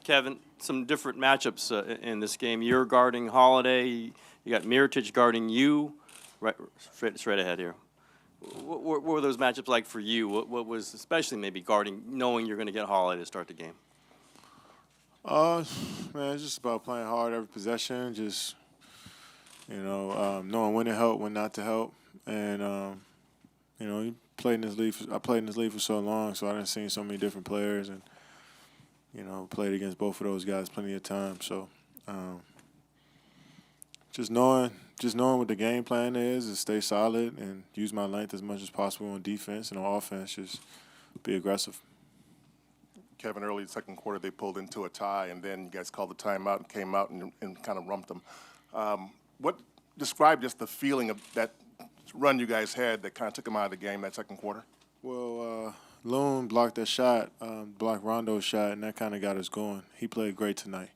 Kevin, some different matchups in this game. You're guarding Holiday. You got Mirotic guarding you. Right, straight ahead here. What were those matchups like for you? What was especially maybe guarding, knowing you're going to get Holiday to start the game? Man, it's just about playing hard every possession. Just knowing when to help, when not to help, and you played in this league. I played in this league for so long, so I done seen so many different players, and played against both of those guys plenty of times. So, just knowing what the game plan is stay solid and use my length as much as possible on defense, and on offense, just be aggressive. Kevin, early second quarter, they pulled into a tie, and then you guys called the timeout and came out and kind of rumped them. What describe just the feeling of that run you guys had that kind of took them out of the game that second quarter? Well, Loon blocked that shot, blocked Rondo's shot, and that kind of got us going. He played great tonight.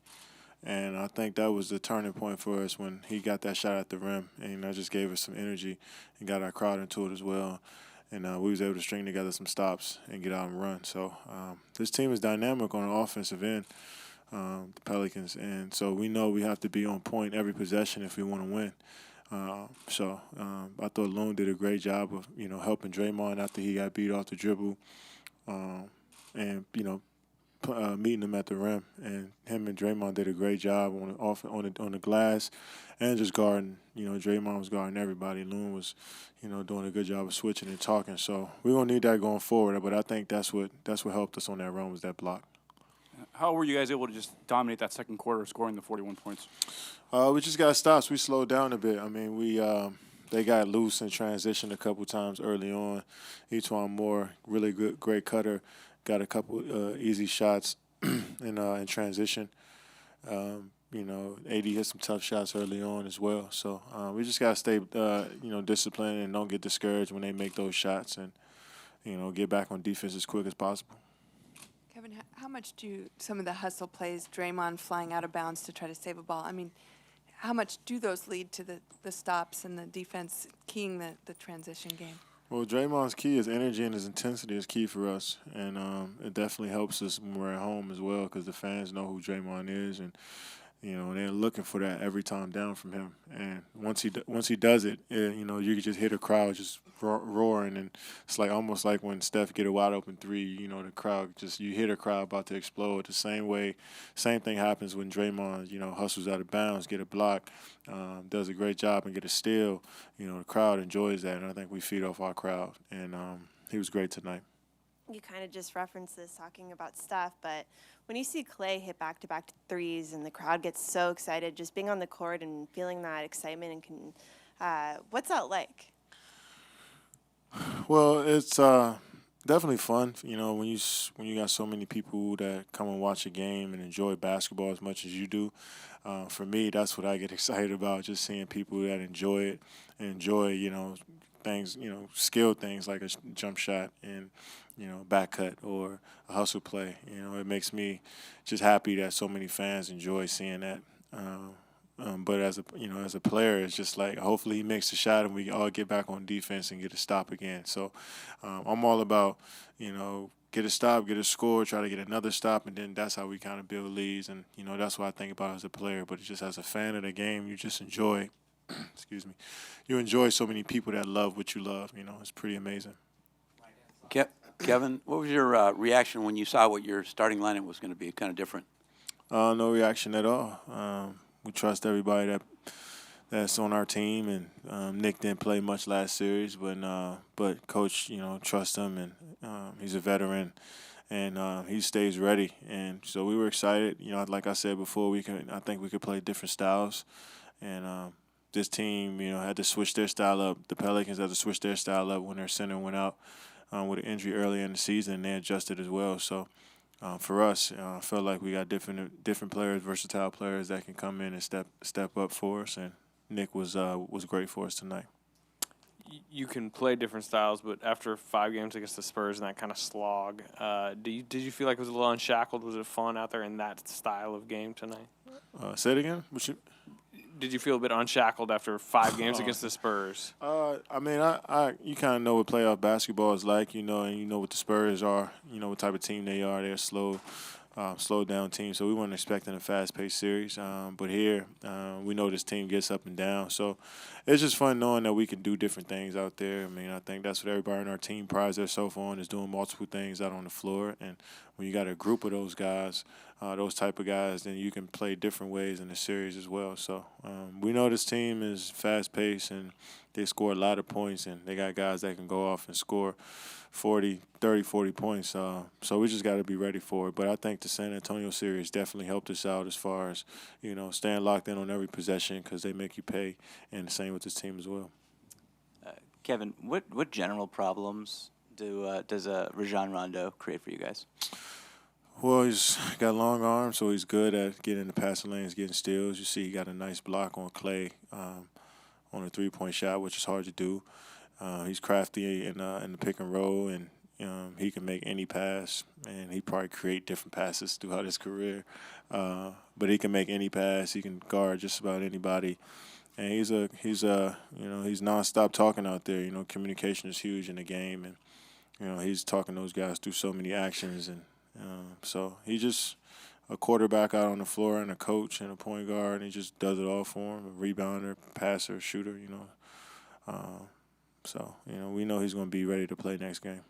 And I think that was the turning point for us when he got that shot at the rim, and that just gave us some energy and got our crowd into it as well. And we was able to string together some stops and get out and run. So this team is dynamic on the offensive end, the Pelicans, and so we know we have to be on point every possession if we want to win. I thought Loon did a great job of helping Draymond after he got beat off the dribble, and meeting him at the rim, and him and Draymond did a great job on the glass, and just guarding. Draymond was guarding everybody. Loon was, doing a good job of switching and talking. So we're gonna need that going forward. But I think that's what helped us on that run was that block. How were you guys able to just dominate that second quarter, scoring the 41 points? We just got stops. We slowed down a bit. I mean, they got loose in transition a couple times early on. Etuan Moore, really great cutter. Got a couple easy shots in transition. AD hit some tough shots early on as well. So we just got to stay, disciplined and don't get discouraged when they make those shots, and get back on defense as quick as possible. Kevin, how much do some of the hustle plays, Draymond flying out of bounds to try to save a ball, I mean, how much do those lead to the stops and the defense keying the transition game? Well, Draymond's key, his energy and his intensity is key for us, and it definitely helps us when we're at home as well because the fans know who Draymond is, and they're looking for that every time down from him. And once he does it, you can just hear the crowd just roaring, and it's almost like when Steph get a wide open three, the crowd you hear the crowd about to explode. The same thing happens when Draymond, hustles out of bounds, get a block, does a great job and get a steal. The crowd enjoys that, and I think we feed off our crowd. And he was great tonight. You kind of just referenced this talking about Steph, but when you see Clay hit back-to-back threes and the crowd gets so excited, just being on the court and feeling that excitement, and what's that like? Well, it's definitely fun. When you got so many people that come and watch a game and enjoy basketball as much as you do. For me, that's what I get excited about, just seeing people that enjoy it and enjoy, things, skilled things like a jump shot and, back cut or a hustle play. It makes me just happy that so many fans enjoy seeing that. But as a player, it's just hopefully he makes the shot and we all get back on defense and get a stop again. So I'm all about, get a stop, get a score, try to get another stop, and then that's how we kind of build leads. And, that's what I think about as a player. But it's just as a fan of the game, you just enjoy, excuse me, you enjoy so many people that love what you love. It's pretty amazing. Kevin, what was your reaction when you saw what your starting lineup was going to be, kind of different? No reaction at all. We trust everybody that's on our team, and Nick didn't play much last series, but Coach, trusts him, and he's a veteran, and he stays ready, and so we were excited. Like I said before, I think we could play different styles, and this team, had to switch their style up. The Pelicans had to switch their style up when their center went out with an injury early in the season, and they adjusted as well. So. For us, I felt like we got different players, versatile players that can come in and step up for us, and Nick was great for us tonight. You can play different styles, but after 5 games against the Spurs and that kind of slog, did you feel like it was a little unshackled? Was it fun out there in that style of game tonight? Say it again. Did you feel a bit unshackled after 5 games against the Spurs? I mean, you kind of know what playoff basketball is like, and you know what the Spurs are, what type of team they are. They're slow, slowed down team. So we weren't expecting a fast-paced series. But here, we know this team gets up and down. So it's just fun knowing that we can do different things out there. I mean, I think that's what everybody on our team prides themselves on, is doing multiple things out on the floor. And when you got a group of those guys, those type of guys, then you can play different ways in the series as well. So we know this team is fast-paced, and they score a lot of points, and they got guys that can go off and score 40 points. So we just got to be ready for it. But I think the San Antonio series definitely helped us out as far as, staying locked in on every possession, because they make you pay, and the same with this team as well. Kevin, what general problems does Rajon Rondo create for you guys? Well, he's got long arms, so he's good at getting in the passing lanes, getting steals. You see he got a nice block on Clay on a three-point shot, which is hard to do. He's crafty in the pick and roll, and he can make any pass, and he probably create different passes throughout his career. But he can make any pass. He can guard just about anybody, and he's nonstop talking out there. Communication is huge in the game, and he's talking those guys through so many actions, and so he's just a quarterback out on the floor, and a coach and a point guard, and he just does it all for him. A rebounder, passer, shooter. So, we know he's going to be ready to play next game.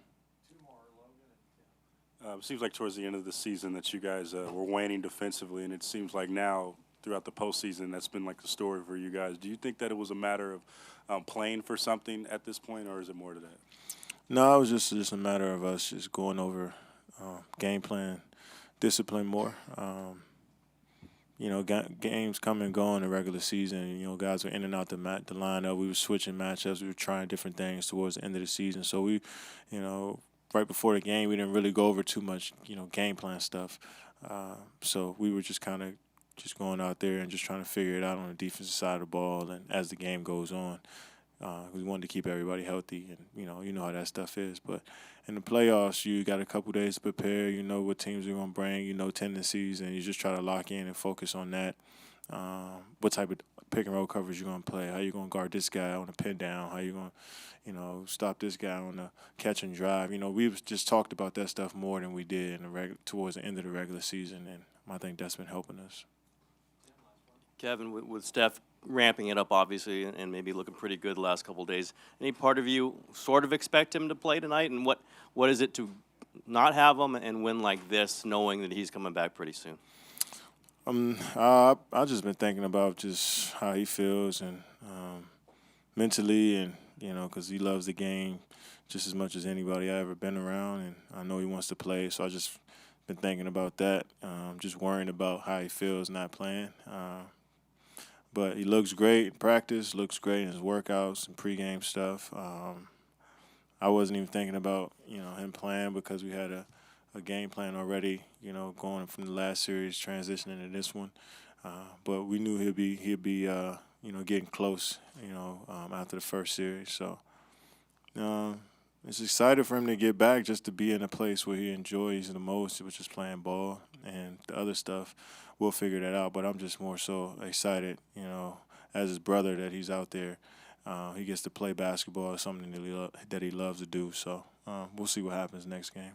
It seems like towards the end of the season that you guys were waning defensively, and it seems like now throughout the postseason that's been like the story for you guys. Do you think that it was a matter of playing for something at this point, or is it more to that? No, it was just a matter of us just going over game plan, discipline more. Games come and go in the regular season. Guys were in and out the lineup. We were switching matchups. We were trying different things towards the end of the season. So we, right before the game, we didn't really go over too much, game plan stuff. So we were just kind of just going out there and just trying to figure it out on the defensive side of the ball. And as the game goes on, we wanted to keep everybody healthy, and you know how that stuff is. But in the playoffs, you got a couple days to prepare. You know what teams are going to bring. Tendencies, and you just try to lock in and focus on that. What type of pick and roll coverage you're going to play? How you going to guard this guy on a pin down? How you going to stop this guy on a catch and drive? We've just talked about that stuff more than we did towards the end of the regular season, and I think that's been helping us. Kevin, with Steph ramping it up, obviously, and maybe looking pretty good the last couple of days, any part of you sort of expect him to play tonight? And what is it to not have him and win like this, knowing that he's coming back pretty soon? I've just been thinking about just how he feels, and mentally, and because he loves the game just as much as anybody I've ever been around, and I know he wants to play, so I just been thinking about that, just worrying about how he feels not playing. But he looks great in practice, looks great in his workouts and pregame stuff. I wasn't even thinking about, him playing, because we had a game plan already, going from the last series, transitioning to this one. But we knew he'd be getting close, after the first series. So it's excited for him to get back, just to be in a place where he enjoys the most, which is playing ball, and the other stuff, we'll figure that out. But I'm just more so excited, as his brother, that he's out there. He gets to play basketball. It's something that he loves to do. So we'll see what happens next game.